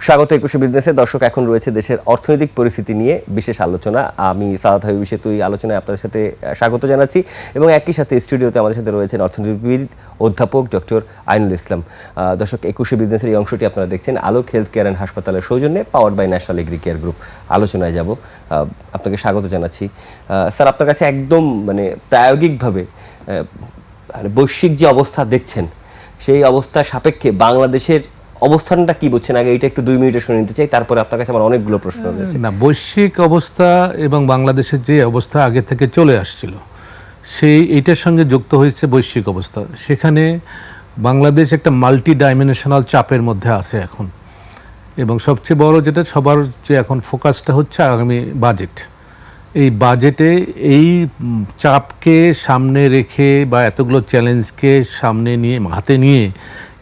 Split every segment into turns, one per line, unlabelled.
স্বাগত একুশে বিজনেসে। দর্শক, এখন রয়েছে দেশের অর্থনৈতিক পরিস্থিতি নিয়ে বিশেষ আলোচনা। আমি সাদাত হাবিব সেতু এই আলোচনায় আপনাদের সাথে স্বাগত জানাচ্ছি এবং একই সাথে স্টুডিওতে আমাদের সাথে রয়েছেন অর্থনীতিবিদ অধ্যাপক ডক্টর আইনুল ইসলাম। দর্শক, একুশে বিজনেসের এই অংশটি আপনারা দেখছেন আলোক হেলথ কেয়ার অ্যান্ড হাসপাতালের সৌজন্যে, powered by national agri care group. আলোচনায় যাব, আপনাকে স্বাগত জানাচ্ছি। স্যার, আপনার কাছে একদম প্রায়োগিকভাবে বৈশ্বিক যে অবস্থা দেখছেন, সেই অবস্থার সাপেক্ষে বাংলাদেশের অবস্থানটা কি বুঝছেন? আগে এটা একটু 2 মিনিটে শুনে নিতে চাই, তারপরে আপনার কাছে আমার অনেকগুলো প্রশ্ন রয়েছে।
না, বৈশ্বিক অবস্থা এবং বাংলাদেশের যে অবস্থা আগে থেকে চলে আসছিল, এইটার সঙ্গে যুক্ত হয়েছে বৈশ্বিক অবস্থা। সেখানে বাংলাদেশ একটা মাল্টি ডাইমেনশনাল চাপের মধ্যে আছে এখন, এবং সবচেয়ে বড় যেটা সবার যে এখন ফোকাসটা হচ্ছে আগামী বাজেট। এই বাজেটে এই চাপকে সামনে রেখে বা এতগুলো চ্যালেঞ্জকে সামনে নিয়ে হাতে নিয়ে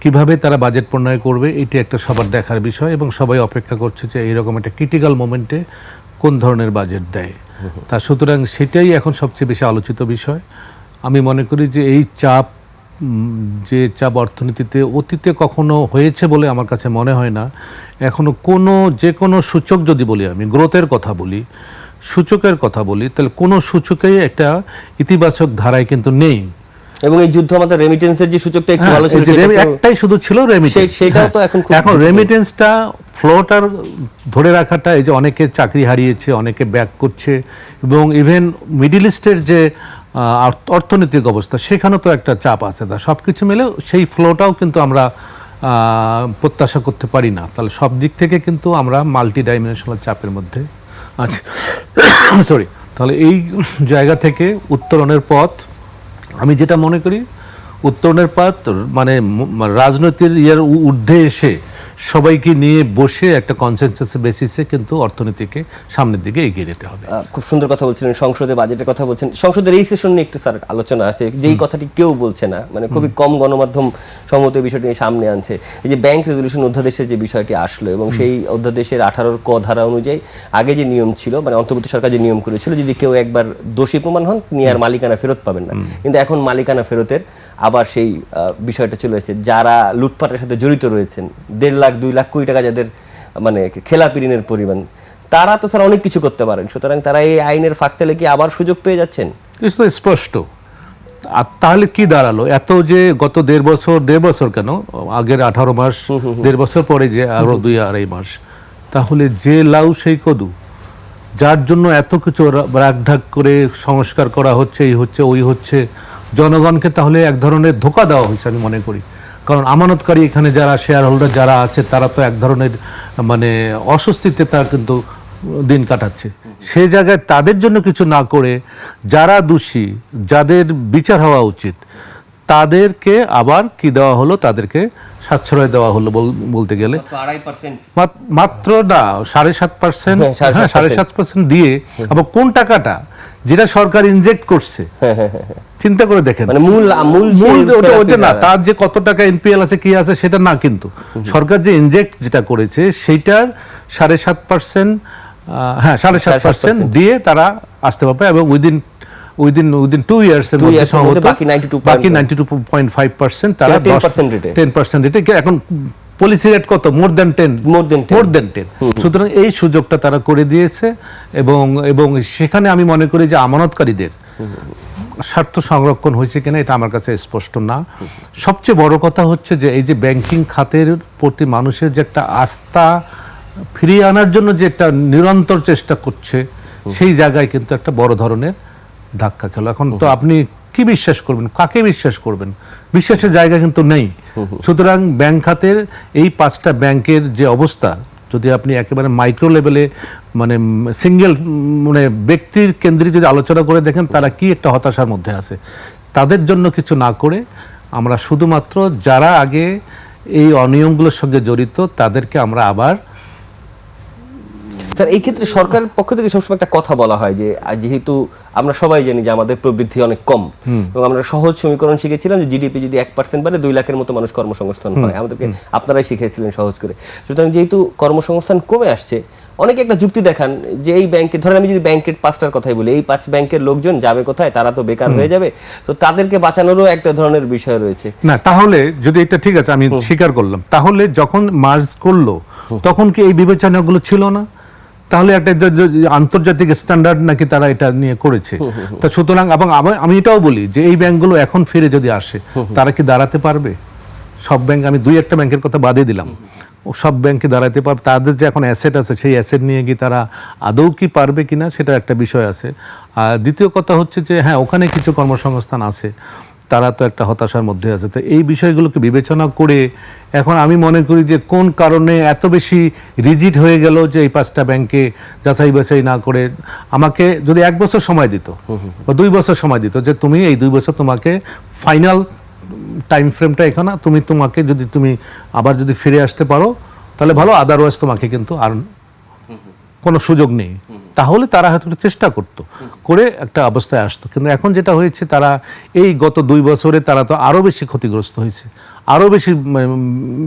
কিভাবে তারা বাজেট প্রণয়ন করবে, এটি একটা সবার দেখার বিষয় এবং সবাই অপেক্ষা করছে যে এইরকম একটা ক্রিটিক্যাল মোমেন্টে কোন ধরনের বাজেট দেয়। তা সুতরাং সেটাই এখন সবচেয়ে বেশি আলোচিত বিষয়। আমি মনে করি যে এই চাপ, যে চাপ অর্থনীতিতে অতীতে কখনো হয়েছে বলে আমার কাছে মনে হয় না। এখনো যে কোনো সূচক যদি বলি, আমি গ্রোথের কথা বলি, সূচকের কথা বলি, তাহলে কোনো সূচকেই একটা ইতিবাচক ধারায় কিন্তু নেই।
এবং এই যুদ্ধ আমাদের রেমিটেন্সের যে সূচকটা একটু ভালো ছিল,
একটাই শুধু ছিল রেমিটেন্স।
সেটাও তো এখন
রেমিটেন্সটা ফ্লোটার ধরে রাখাটা, এই যে অনেকে চাকরি হারিয়েছে, অনেকে ব্যাক করছে, এবং ইভেন মিডল ইস্টের যে অর্থনৈতিক অবস্থা, সেখানেও তো একটা চাপ আছে। সব কিছু মিলে সেই ফ্লোটাও কিন্তু আমরা প্রত্যাশা করতে পারি না। তাহলে সব দিক থেকে কিন্তু আমরা মাল্টি ডাইমেনশনাল চাপের মধ্যে আছি। তাহলে এই জায়গা থেকে উত্তরণের পথ, আমি যেটা মনে করি, উত্তরণের পথ রাজনৈতিক ঊর্ধ্বে এসে সবাইকে নিয়ে বসে একটা কনসেনসাসের বেসিসে কিন্তু অর্থনীতিকে সামনের দিকে এগিয়ে যেতে হবে।
খুব সুন্দর কথা বলছিলেন, সংসদে বাজেটের কথা বলছেন। সংসদের এই সেশন নিয়ে একটু স্যার আলোচনা আছে, যেই কথাটি কেউ বলছে না, খুবই কম গণমাধ্যম সম্মত বিষয়টি নিয়ে সামনে আনছে। এই যে ব্যাংক রেজলিউশন অধ্যাদেশের যে বিষয়টি আসলো, এবং সেই অধ্যাদেশের 18 ক ধারা অনুযায়ী আগে যে নিয়ম ছিল, অন্তর্বর্তী সরকার যে নিয়ম করেছিল, যদি কেউ একবার দোষী প্রমাণ হন, তিনি আর মালিকানা ফেরত পাবেন না। কিন্তু এখন মালিকানা ফেরতের আবার সেই বিষয়টা চলে এসেছে। যারা লুটপাটের সাথে জড়িত রয়েছেন, 1.5 লাখ 2 লাখ কোটি টাকা যাদের খেলাপি ঋণের পরিমাণ, তারা তো স্যার অনেক কিছু করতে পারেন। সুতরাং তারা এই আইনের ফাঁকতালে কি আবার সুযোগ পেয়ে যাচ্ছেন?
স্পষ্ট। আর তাহলে কি দাঁড়ালো? এত যে গত 1.5 বছর কেন, আগের 18 মাস, 1.5 বছর পরে যে আরো 2-2.5 মাস, তাহলে যে লাউ সেই কদু, যার জন্য এত কিছু রাগঢাক করে সংস্কার করা হচ্ছে, এই হচ্ছে ওই হচ্ছে, জনগণকে তাহলে এক ধরনের ধোঁকা দেওয়া হয়েছে আমি মনে করি। কারণ আমানতকারী এখানে যারা শেয়ার হোল্ডার যারা আছে, তারা তো এক ধরনের অস্বস্তিতে তারা কিন্তু দিন কাটাচ্ছে। সেই জায়গায় তাদের জন্য কিছু না করে, যারা দোষী, যাদের বিচার হওয়া উচিত, তাদেরকে আবার কি দেওয়া হলো? তাদেরকে সাশ্রয় দেওয়া হলো বলতে গেলে মাত্র না 7.5%, 7.5% দিয়ে আবার কোন টাকাটা যেটা সরকার ইনজেক্ট করছে, চিন্তা করে দেখেন। না, তার যে কত টাকা এনপিএল আছে, কি আছে, সেটা না, কিন্তু সরকার যে ইনজেক্ট যেটা করেছে সেইটার 7.5%, 7.5% দিয়ে তারা আসতে পারবে, এবং উইদিন 2 ইয়ার্স এর মধ্যে বাকি 92.5% তারা 10% রেটে। এখন পলিসি রেট কত? মোর দেন 10। সুতরাং এই সুযোগটা তারা করে দিয়েছে, এবং সেখানে আমি মনে করি যে আমানতকারীদের স্বার্থ সংরক্ষণ হয়েছে কিনা এটা আমার কাছে স্পষ্ট না। সবচেয়ে বড় কথা হচ্ছে যে এই যে ব্যাংকিং খাতের প্রতি মানুষের যে একটা আস্থা ফিরিয়ে আনার জন্য যে একটা নিরন্তর চেষ্টা করছে, সেই জায়গায় কিন্তু একটা বড় ধরনের ধাক্কা খেলো। এখন তো আপনি কি বিশ্বাস করবেন, কাকে বিশ্বাস করবেন? বিশ্বাসের জায়গা কিন্তু নেই। সুতরাং ব্যাংক খাতের এই 5টা ব্যাংকের যে অবস্থা, যদি আপনি একেবারে মাইক্রো লেভেলে সিঙ্গেল ব্যক্তির কেন্দ্রে যদি আলোচনা করে দেখেন, তারা কি একটা হতাশার মধ্যে আছে। তাদের জন্য কিছু না করে আমরা শুধুমাত্র যারা আগে এই অনিয়মগুলোর সঙ্গে জড়িত, তাদেরকে আমরা আবার।
স্যার, এই ক্ষেত্রে সরকারের পক্ষ থেকে সবসময় একটা কথা বলা হয় যে যেহেতু আমরা সবাই জানি যে আমাদের প্রবৃদ্ধি অনেক কম, এবং আমরা সহজ সমীকরণ শিখেছিলাম যে জিডিপি যদি 1% বাড়ে 2 লাখের মতো মানুষ কর্মসংস্থান হয়, আমাদেরকে আপনারাই শিখিয়েছিলেন সহজ করে। সুতরাং যেহেতু কর্মসংস্থান কমে আসছে, অনেকে একটা যুক্তি দেখান যে এই ব্যাংকে, ধরেন আমি যদি ব্যাংকের 5টার কথাই বলি, এই 5 ব্যাংকের লোকজন যাবে কোথায়? তারা তো বেকার হয়ে যাবে। তো তাদেরকে বাঁচানোরও একটা ধরনের বিষয় রয়েছে।
না, তাহলে যদি এটা ঠিক আছে, আমি স্বীকার করলাম, তাহলে যখন মার্জ করলো তখন কি এই বিবেচনাগুলো ছিল না? তাহলে একটা আন্তর্জাতিক স্ট্যান্ডার্ড নাকি তারা এটা নিয়ে করেছে। তা সুতরাং এবং আমি এটাও বলি যে এই ব্যাংকগুলো এখন ফিরে যদি আসে তারা কি দাঁড়াতে পারবে? সব ব্যাংক, আমি 2-1টা ব্যাংকের কথা বাদে দিলাম, সব ব্যাংকে দাঁড়াতে পারবে? তাদের যে এখন অ্যাসেট আছে সেই অ্যাসেট নিয়ে কি তারা আদৌ কি পারবে কিনা সেটা একটা বিষয় আছে। আর দ্বিতীয় কথা হচ্ছে যে হ্যাঁ, ওখানে কিছু কর্মসংস্থান আছে, তারা তো একটা হতাশার মধ্যে আছে। তো এই বিষয়গুলোকে বিবেচনা করে এখন আমি মনে করি যে কোন কারণে এত বেশি রিজিড হয়ে গেল যে এই 5টা ব্যাংকে যাচাই বাছাই না করে আমাকে যদি 1 বছর সময় দিত বা 2 বছর সময় দিত যে তুমি এই 2 বছর তোমাকে ফাইনাল টাইম ফ্রেমটা এখানে তোমাকে যদি তুমি আবার যদি ফিরে আসতে পারো তাহলে ভালো, আদারওয়াইজ তোমাকে কিন্তু আর কোনো সুযোগ নেই, তাহলে তারা হয়তো চেষ্টা করতো করে একটা অবস্থায় আসতো। কিন্তু এখন যেটা হয়েছে, তারা এই গত 2 বছরে তারা তো আরও বেশি ক্ষতিগ্রস্ত হয়েছে, আরও বেশি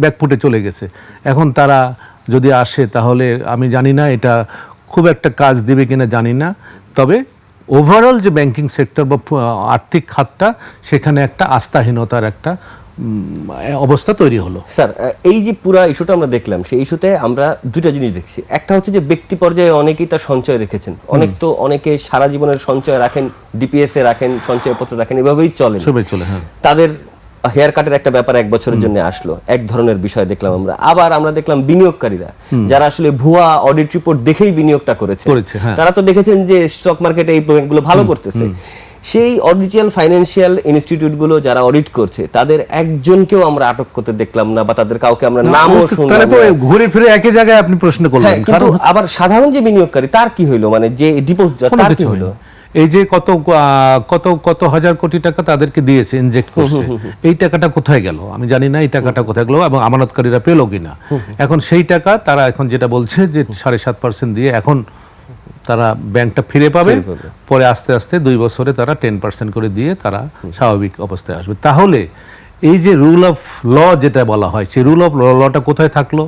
ব্যাকফুটে চলে গেছে। এখন তারা যদি আসে তাহলে আমি জানি না এটা খুব একটা কাজ দিবে কিনা জানি না, তবে ওভারঅল যে ব্যাংকিং সেক্টর বা আর্থিক খাতটা সেখানে একটা আস্থাহীনতার একটা অবস্থা তৈরি হলো।
স্যার, এই যে পুরা ইস্যুটা আমরা দেখলাম, সেই ইস্যুতে আমরা দুটা জিনিস দেখছি। একটা হচ্ছে যে ব্যক্তি পর্যায়ে অনেকেই তার সঞ্চয় রেখেছেন, অনেকে সারা জীবনের সঞ্চয় রাখেন, ডিপিএস এ রাখেন, সঞ্চয়পত্র রাখেন, এভাবেই চলে।
হ্যাঁ,
তাদের হেয়ার কাটের একটা ব্যাপার 1 বছরের জন্য আসলো, এক ধরনের বিষয় দেখলাম আমরা। আবার আমরা দেখলাম বিনিয়োগকারীরা যারা আসলে ভুয়া অডিট রিপোর্ট দেখেই বিনিয়োগটা করেছে, তারা তো দেখেছেন যে স্টক মার্কেটে এই ব্যাংকগুলো ভালো করতেছে। সেই অডিটিয়াল ফাইন্যান্সিয়াল ইনস্টিটিউটগুলো যারা অডিট করছে তাদের একজনকেও আমরা আটক করতে দেখলাম না, বা তাদের কাউকে আমরা নামও শুনলাম না।
ঘুরে ফিরে একই জায়গায় আপনি প্রশ্ন করলেন।
কিন্তু আবার সাধারণ যে বিনিয়োগকারী তার কি হইলো, মানে যে ডিপোজিটর তার কি হইলো?
এই যে কত কত কত হাজার কোটি টাকা তাদেরকে দিয়েছে, ইনজেক্ট করছে, এই টাকাটা কোথায় গেল আমি জানি না, এই টাকাটা কোথায় গেল এবং আমানতকারীরা পেল কিনা। এখন সেই টাকা তারা এখন যেটা বলছে যে 7.5% দিয়ে এখন তারা ব্যাংকটা ফিরে পাবে, পরে আস্তে আস্তে 2 বছরে তারা 10% করে দিয়ে তারা স্বাভাবিক অবস্থায় আসবে। তাহলে এই যে রুল অফ ল যেটা বলা হয়, সেই রুল অফ লটা কোথায় থাকলো?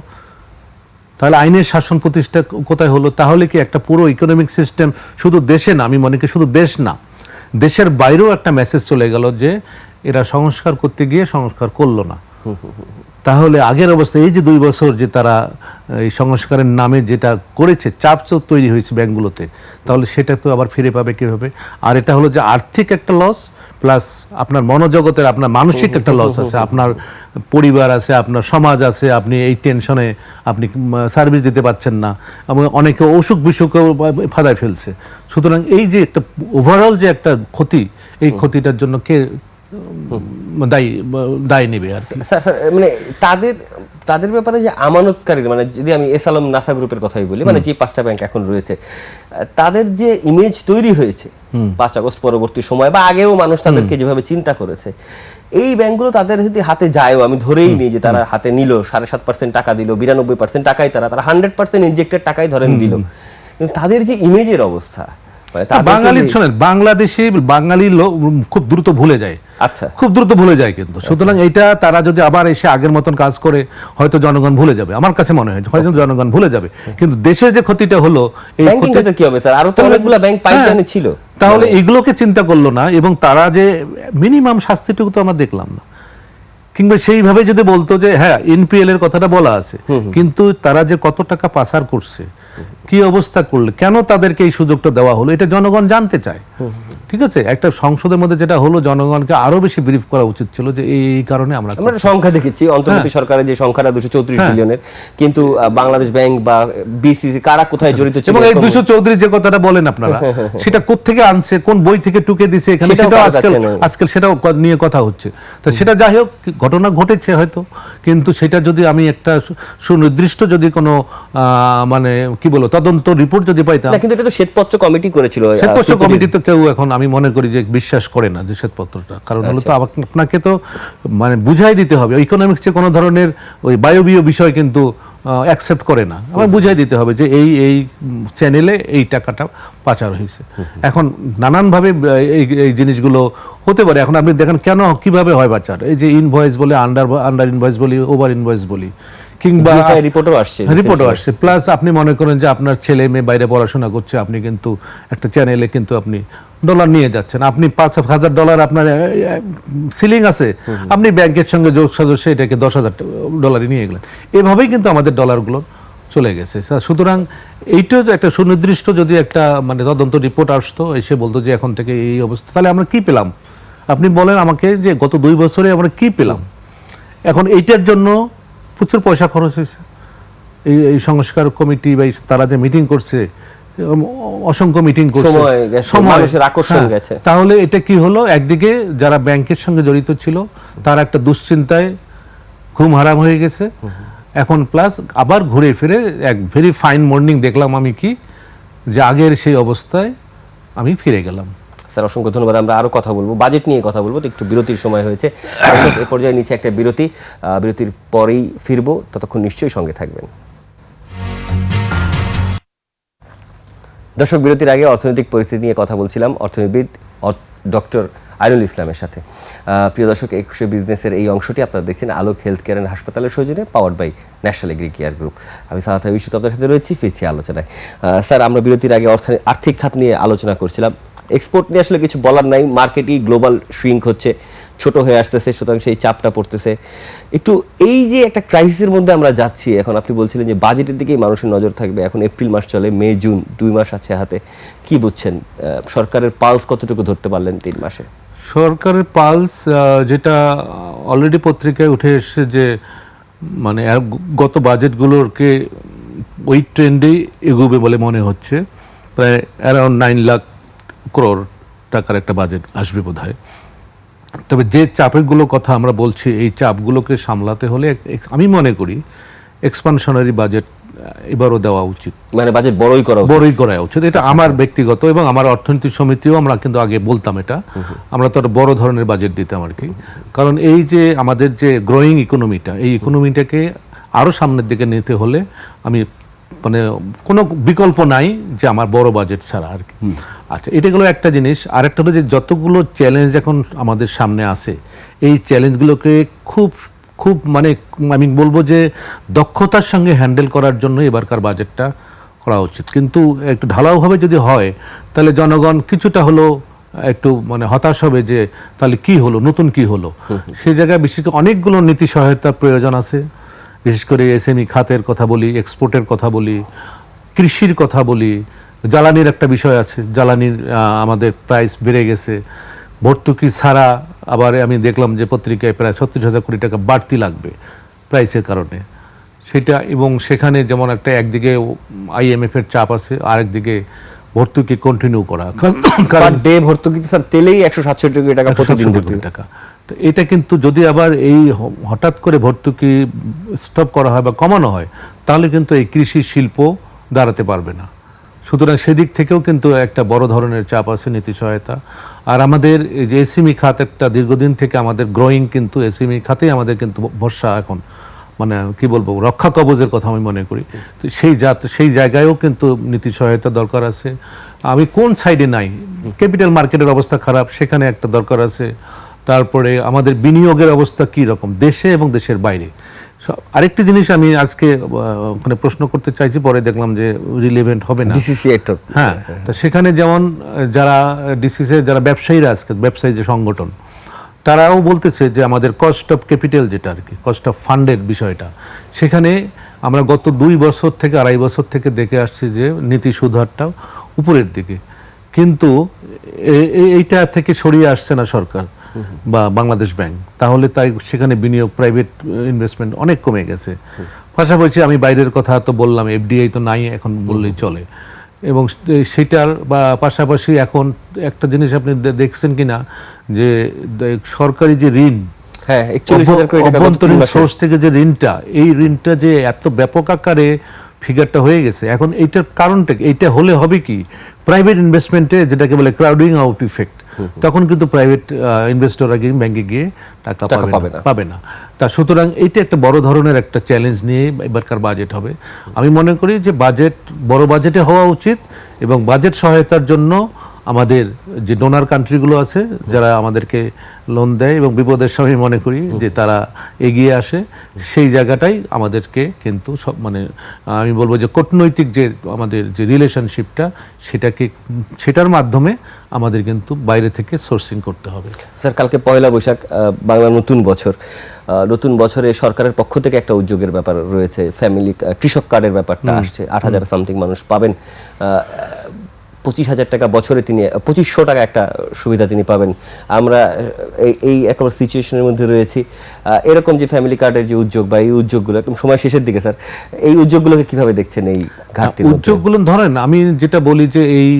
তাহলে আইনের শাসন প্রতিষ্ঠা কোথায় হলো? তাহলে কি একটা পুরো ইকোনমিক সিস্টেম শুধু দেশে না, আমি মনে করি শুধু দেশ না, দেশের বাইরেও একটা মেসেজ চলে গেল যে এরা সংস্কার করতে গিয়ে সংস্কার করলো না। তাহলে আগের অবস্থা, এই যে 2 বছর যে তারা এই সংস্কারের নামে যেটা করেছে, চাপ তৈরি হয়েছে ব্যাংকগুলোতে, তাহলে সেটা তো আবার ফিরে পাবে কীভাবে? আর এটা হলো যে আর্থিক একটা লস, প্লাস আপনার মনোজগতের, আপনার মানসিক একটা লস আছে, আপনার পরিবার আছে, আপনার সমাজ আছে, আপনি এই টেনশনে আপনি সার্ভিস দিতে পারছেন না, এবং অনেকে অসুখ বিসুখেও ফাঁদায় ফেলছে। সুতরাং এই যে একটা ওভারঅল যে একটা ক্ষতি, এই ক্ষতিটার জন্য কে দায় নেবে? আর
স্যার, মানে তাদের ব্যাপারে যে আমানতকারীর, মানে যদি আমি এস আলম নাসা গ্রুপের কথাই বলি, মানে যে 5টা ব্যাংক এখন রয়েছে, তাদের যে ইমেজ তৈরি হয়েছে 5 আগস্ট পরবর্তী সময় বা আগেও মানুষ তাদেরকে যেভাবে চিন্তা করেছে, এই ব্যাংকগুলো তাদের যদি হাতে যায়ও, আমি ধরেই নিই যে তারা হাতে নিল 7.5% টাকা দিল, 92% টাকাই তারা 100% ইনজেক্টেড টাকাই ধরেন দিল, কিন্তু তাদের যে ইমেজের অবস্থা,
বাঙালি শোনেন, বাংলাদেশে বাঙালি খুব দ্রুত ভুলে যায়,
আচ্ছা
খুব দ্রুত ভুলে যায় কিন্তু। সুতরাং এইটা তারা যদি আবার এসে আগের মতন কাজ করে হয়তো জনগণ ভুলে যাবে, আমার কাছে মনে হয় হয়তো জনগণ ভুলে যাবে। কিন্তু দেশের যে ক্ষতিটা হলো, এই
ক্ষতিটা কি হবে স্যার? আরো তো অনেকগুলো ব্যাংক পাইপলাইনে ছিল,
তাহলে এগুলোকে চিন্তা করলো না, এবং তারা যে মিনিমাম শাস্তিটুকু তো আমরা দেখলাম না। কিংবা সেইভাবে যদি বলতো যে হ্যাঁ এনপিএল এর কথাটা বলা আছে, কিন্তু তারা যে কত টাকা পাচার করছে, কি অবস্থা করলে, কেন তাদেরকে এই সুযোগটা দেওয়া হলো, এটা জনগণ জানতে চায়। ঠিক আছে, একটা সংসদের মধ্যে যেটা হলো, জনগণকে আরো বেশি ব্রিফ করা উচিত ছিল যে এই কারণে আমরা
সংখ্যা দেখেছি অন্তর্বর্তী সরকারের যে সংখ্যাটা 234 বিলিয়নের, কিন্তু বাংলাদেশ ব্যাংক বা বিসিসি কারা কোথায় জড়িত ছিল,
এবং এই 234 যে কথাটা বলেন আপনারা, সেটা কোত্থেকে আনছে, কোন বই থেকে টুকে দিছে, এখানে সেটাও আজকাল সেটাও নিয়ে কথা হচ্ছে। তো সেটা যাই হোক, ঘটনা ঘটেছে হয়তো, কিন্তু সেটা যদি আমি একটা সুনির্দিষ্ট যদি কোনো মানে কি বলবো তদন্ত রিপোর্ট যদি পাইতাম।
কিন্তু এটা তো শ্বেতপত্র কমিটি করেছিল,
শ্বেতপত্র কমিটি তো কেউ এখন আমি মনে করি যে বিশ্বাস করে না যে শ্বেতপত্রটা, কারণ হলো তো আপনাকে তো মানে বুঝাই দিতে হবে, ইকোনমিক্সে কোনো ধরনের ওই বায়বীয় বিষয় কিন্তু অ্যাকসেপ্ট করে না, আমার বুঝাই দিতে হবে যে এই চ্যানেলে এই টাকাটা পাচার হয়েছে। এখন নানানভাবে এই জিনিসগুলো হতে পারে। এখন আপনি দেখেন কেন কিভাবে হয় পাচার, এই যে ইনভয়েস বলে, আন্ডার ইনভয়েস বলি, ওভার ইনভয়েস বলি, কিংবা রিপোর্টও আসছে, প্লাস আপনি মনে করেন যে আপনার ছেলে মেয়ে বাইরে পড়াশোনা করছে, আপনি কিন্তু একটা চ্যানেলে কিন্তু আপনি ডলার নিয়ে যাচ্ছেন, আপনি $5,000 আপনার সিলিং আছে, আপনি ব্যাংকের সঙ্গে যোগ সাজসে এটাকে $10,000 নিয়ে গেলেন। এভাবেই কিন্তু আমাদের ডলারগুলো চলে গেছে। সুতরাং এইটাও যে একটা সুনির্দিষ্ট যদি একটা মানে তদন্ত রিপোর্ট আসতো, এসে বলতো যে এখন থেকে এই অবস্থা, তাহলে আমরা কি পেলাম? আপনি বলেন আমাকে যে গত 2 বছরে আমরা কি পেলাম? এখন এইটার জন্য প্রচুর পয়সা খরচ হয়েছে। এই সংস্কার কমিটি বা তারা যে মিটিং করছে, অসংখ্য মিটিং করছে,
সময় গেছে, মানুষের আকর্ষণ গেছে।
তাহলে এটা কি হলো? একদিকে যারা ব্যাংকের সঙ্গে জড়িত ছিল তারা একটা দুশ্চিন্তায় ঘুম হারাম হয়ে গেছে। এখন প্লাস আবার ঘুরে ফিরে এক ভেরি ফাইন মর্নিং দেখলাম আমি কি, যে আগের সেই অবস্থায় আমি ফিরে গেলাম।
স্যার অসংখ্য ধন্যবাদ। আমরা আরো কথা বলবো, বাজেট নিয়ে কথা বলবো, তো একটু বিরতির সময় হয়েছে। এ পর্যায়ে নিচে একটা বিরতি, বিরতির পরেই ফিরবো, ততক্ষণ নিশ্চয়ই সঙ্গে থাকবেন। দর্শক, বিরতির আগে অর্থনৈতিক পরিস্থিতি নিয়ে কথা বলছিলাম অর্থনীতিবিদ ডক্টর আইনুল ইসলামের সাথে। প্রিয় দর্শক, 21শে বিজনেসের এই অংশটি আপনারা দেখছেন আলোক হেলথ কেয়ার অ্যান্ড হাসপাতালের সৌজন্যে, powered by national agri care group. আমি সাহাত হাবিব আপনার সাথে রয়েছি, ফিরছি আলোচনায়। স্যার, আমরা বিরতির আগে আর্থিক খাত নিয়ে আলোচনা করছিলাম। এক্সপোর্ট নিয়ে আসলে কিছু বলার নাই, মার্কেটই গ্লোবাল শ্রিঙ্ক হচ্ছে, ছোট হয়ে আসতেছে, সুতরাং সেই চাপটা পড়তেছে। একটু এই যে একটা ক্রাইসিসের মধ্যে আমরা যাচ্ছি, এখন আপনি বলছিলেন যে বাজেটের দিকেই মানুষের নজর থাকবে। এখন এপ্রিল মাস চলে, মে জুন 2 মাস আছে হাতে। কি বুঝছেন, সরকারের পালস কতটুকু ধরতে পারলেন 3 মাসে?
সরকারের পালস যেটা অলরেডি পত্রিকায় উঠে এসেছে যে মানে গত বাজেটগুলোকে ওই ট্রেন্ডেই এগোবে বলে মনে হচ্ছে। প্রায় অ্যারাউন্ড 9 লাখ করোড় টাকার একটা বাজেট আসবে বোধহয়। তবে যে চাপগুলোর কথা আমরা বলছি, এই চাপগুলোকে সামলাতে হলে আমি মনে করি এক্সপানশনারি বাজেট এবারও দেওয়া উচিত,
মানে বাজেট বড়ই করা
উচিত। এটা আমার ব্যক্তিগত এবং আমার অর্থনীতি সমিতিও আমরা কিন্তু আগে বলতাম এটা, আমরা তো বড় ধরনের বাজেট দিতাম আর কি। কারণ এই যে আমাদের যে গ্রোয়িং ইকোনমিটা, এই ইকোনমিটাকে আরো সামনের দিকে নিতে হলে আমি মানে কোনো বিকল্প নাই যে আমার বড় বাজেট ছাড়া আর কি। আচ্ছা, এটা গেলো একটা জিনিস। আর একটা হলো যে যতগুলো চ্যালেঞ্জ এখন আমাদের সামনে আছে, এই চ্যালেঞ্জগুলোকে খুব খুব মানে আমি বলবো যে দক্ষতার সঙ্গে হ্যান্ডেল করার জন্য এবারকার বাজেটটা করা উচিত। কিন্তু একটু ঢালাওভাবে যদি হয় তাহলে জনগণ কিছুটা হলো একটু মানে হতাশ হবে যে তাহলে কি হলো, নতুন কি হলো। সেই জায়গায় বিশেষ করে অনেকগুলো নীতি সহায়তার প্রয়োজন আছে। বিশেষ করে এসএমই খাতের কথা বলি, এক্সপোর্টের কথা বলি, কৃষির কথা বলি, জ্বালানির একটা বিষয় আছে, জ্বালানির আমাদের প্রাইস বেড়ে গেছে। ভর্তুকি ছাড়া আবার আমি দেখলাম যে পত্রিকায় প্রায় 36,000 কোটি টাকা বাড়তি লাগবে প্রাইসের কারণে সেটা। এবং সেখানে যেমন একটা একদিকে IMF এর চাপ আছে, আরেকদিকে ভর্তুকি কন্টিনিউ করা,
কারণ ডে ভর্তুকি স্যার তেলেই 167 কোটি টাকা প্রতিদিন
টাকা। তো এটা কিন্তু যদি আবার এই হঠাৎ করে ভর্তুকি স্টপ করা হয় বা কমানো হয়, তাহলে কিন্তু এই কৃষি শিল্প দাঁড়াতে পারবে না। সুতরাং সেদিক থেকেও কিন্তু একটা বড় ধরনের চাপ আছে, নীতি সহায়তা। আর আমাদের এই যে এসএমই খাত একটা দীর্ঘদিন থেকে আমাদের গ্রোয়িং, কিন্তু এসএমই খাতেই আমাদের কিন্তু ভরসা এখন, মানে কি বলবো, রক্ষা কবচের কথা আমি মনে করি। তো সেই জায়গায়ও কিন্তু নীতি সহায়তা দরকার আছে। আমি কোন সাইডে নাই, ক্যাপিটাল মার্কেটের অবস্থা খারাপ, সেখানে একটা দরকার আছে। তারপরে আমাদের বিনিয়োগের অবস্থা কি রকম দেশে এবং দেশের বাইরে। আরেকটি জিনিস আমি আজকে ওখানে প্রশ্ন করতে চাইছি, পরে দেখলাম যে রিলেভেন্ট হবে না। হ্যাঁ, তো সেখানে যেমন যারা ডিসিসি যারা ব্যবসায়ীরা আজকে ব্যবসায়ী যে সংগঠন, তারাও বলতেছে যে আমাদের কস্ট অফ ক্যাপিটাল যেটা আর কি, কস্ট অফ ফান্ডের বিষয়টা, সেখানে আমরা গত 2 বছর থেকে 2.5 বছর থেকে দেখে আসছি যে নীতি সুদহারটা উপরের দিকে, কিন্তু এইটা থেকে সরিয়ে আসছে না সরকার বা বাংলাদেশ ব্যাংক। তাহলে তাই সেখানে বিনিয়োগ, প্রাইভেট ইনভেস্টমেন্ট অনেক কমে গেছে। পাশাপাশি আমি বাইরের কথা তো বললাম, FDI তো নাই এখন বললেই চলে। এবং সেটার বা পাশাপাশি এখন একটা জিনিস আপনি দেখছেন কিনা যে সরকারি যে ঋণ, অভ্যন্তরীণ সোর্স থেকে যে ঋণটা, এই ঋণটা যে এত ব্যাপক আকারে ফিগারটা হয়ে গেছে, এখন এইটার কারণটা, এইটা হলে হবে কি প্রাইভেট ইনভেস্টমেন্টে যেটাকে বলে ক্রাউডিং আউট ইফেক্ট, তখন কিন্তু প্রাইভেট ইনভেস্টররা গিয়ে ব্যাংকে গিয়ে টাকা পাবে না। তা সুতরাং এইটা একটা বড় ধরনের একটা চ্যালেঞ্জ নিয়ে এবারকার বাজেট হবে। আমি মনে করি যে বাজেট বড় বাজেটে হওয়া উচিত এবং বাজেট সহায়তার জন্য আমাদের যে ডোনার কান্ট্রিগুলো আছে যারা আমাদেরকে লোন দেয় এবং বিপদের সময় মনে করি যে তারা এগিয়ে আসে, সেই জায়গাটাই আমাদেরকে কিন্তু সব মানে আমি বলবো যে কূটনৈতিক যে আমাদের যে রিলেশনশিপটা সেটার মাধ্যমে আমাদের কিন্তু বাইরে থেকে সোর্সিং করতে হবে।
স্যার, কালকে পয়লা বৈশাখ, বাংলা নতুন বছর। নতুন বছরে সরকারের পক্ষ থেকে একটা উদ্যোগের ব্যাপার রয়েছে, ফ্যামিলি কৃষক কার্ডের ব্যাপারটা আসছে। 8,000 সামথিং মানুষ পাবেন। 25,000 টাকা বছরে তিনি 2500 টাকা একটা সুবিধা তিনি পাবেন। আমরা এই একটা সিচুয়েশনের মধ্যে রয়েছি। এরকম যে ফ্যামিলি কার্ডের যে উদ্যোগ বা এই উদ্যোগগুলো একদম সময় শেষের দিকে, স্যার, এই উদ্যোগগুলোকে কিভাবে দেখছেন? এই ঘাটতির
উদ্যোগগুলো ধরেন আমি যেটা বলি যে এই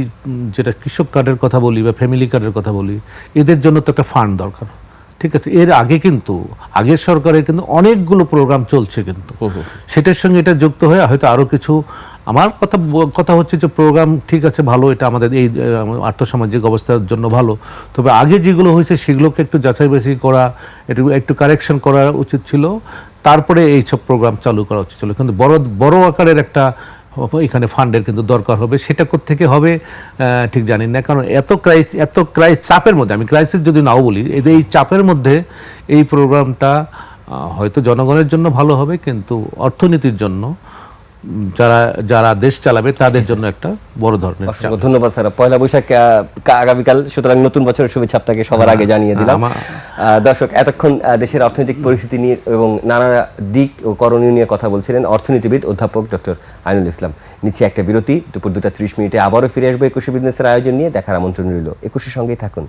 যেটা কৃষক কার্ডের কথা বলি বা ফ্যামিলি কার্ডের কথা বলি, এদের জন্য তো একটা ফান্ড দরকার, ঠিক আছে? এর আগে কিন্তু আগের সরকারের কিন্তু অনেকগুলো প্রোগ্রাম চলছে, কিন্তু সেটার সঙ্গে এটা যুক্ত হয়ে হয়তো আরো কিছু আমার কথা হচ্ছে যে প্রোগ্রাম ঠিক আছে, ভালো, এটা আমাদের এই আর্থসামাজিক অবস্থার জন্য ভালো, তবে আগে যেগুলো হয়েছে সেগুলোকে একটু যাচাই বাছাই করা, একটু কারেকশন করা উচিত ছিল, তারপরে এইসব প্রোগ্রাম চালু করা উচিত ছিল। কিন্তু বড় আকারের একটা এখানে ফান্ডের কিন্তু দরকার হবে। সেটা কোত্থেকে হবে ঠিক জানি না, কারণ এত চাপের মধ্যে, আমি ক্রাইসিস যদি নাও বলি, এই চাপের মধ্যে এই প্রোগ্রামটা হয়তো জনগণের জন্য ভালো হবে, কিন্তু অর্থনীতির জন্য যারা দেশ চালাবে তাদের জন্য একটা বড় ধরনের চাপ।
ধন্যবাদ স্যার। পয়লা বৈশাখ আগামীকাল, সুতরাং নতুন বছরের শুভেচ্ছা আপনাকে সবার আগে জানিয়ে দিলাম। দর্শক, এতক্ষণ দেশের অর্থনৈতিক পরিস্থিতি নিয়ে এবং নানা দিক ও করণীয় নিয়ে কথা বলছিলেন অর্থনীতিবিদ অধ্যাপক ডক্টর আইনুল ইসলাম। নিচে একটা বিরতি, দুপুর 2টা 30 মিনিটে আবারও ফিরে আসবো 21শে বিজনেসের আয়োজন নিয়ে। দেখার আমন্ত্রণ রইল। 21শে সঙ্গেই থাকুন।